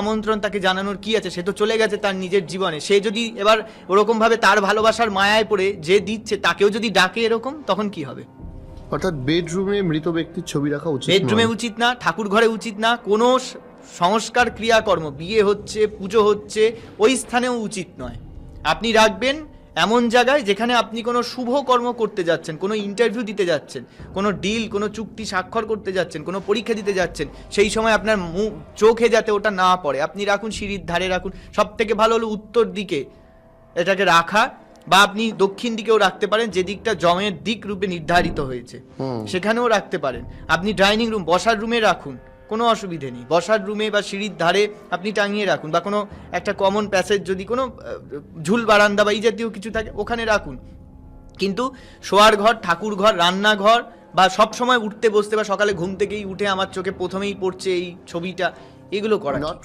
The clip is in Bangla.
আমন্ত্রণ তাকে জানানোর কি আছে? সে তো চলে গেছে তার নিজের জীবনে। সে যদি এবার ওরকম ভাবে তার ভালোবাসার মায়ায় পড়ে যে দিচ্ছে তাকেও যদি ডাকে এরকম, তখন কি হবে? অর্থাৎ বেডরুমে মৃত ব্যক্তির ছবি রাখা উচিত বেডরুমে নয়। উচিত না, ঠাকুর ঘরে উচিত না, কোনো সংস্কার ক্রিয়াকর্ম, বিয়ে হচ্ছে, পুজো হচ্ছে, ওই স্থানেও উচিত নয়। আপনি রাখবেন এমন জায়গায় যেখানে আপনি কোনো শুভ কর্ম করতে যাচ্ছেন, কোনো ইন্টারভিউ দিতে যাচ্ছেন, কোনো ডিল, কোনো চুক্তি স্বাক্ষর করতে যাচ্ছেন, কোনো পরীক্ষা দিতে যাচ্ছেন, সেই সময় আপনার চোখে যাতে ওটা না পড়ে আপনি রাখুন। সিঁড়ির ধারে রাখুন। সব থেকে ভালো হলো উত্তর দিকে এটাকে রাখা, বা আপনি দক্ষিণ দিকেও রাখতে পারেন, যে দিকটা জমের দিক রূপে নির্ধারিত হয়েছে সেখানেও রাখতে পারেন। আপনি ডাইনিং রুম, বসার রুমে রাখুন, কোনো অসুবিধে নেই। বসার রুমে বা সিঁড়ির ধারে আপনি টাঙিয়ে রাখুন, বা কোনো একটা কমন প্যাসেজ, যদি কোনো ঝুল বারান্দা বা এই জাতীয় কিছু থাকে ওখানে রাখুন। কিন্তু শোয়ার ঘর, ঠাকুর ঘর, রান্নাঘর, বা সব সময় উঠতে বসতে বা সকালে ঘুম থেকেই উঠে আমার চোখে প্রথমেই পড়ছে এই ছবিটা, এগুলো করা Not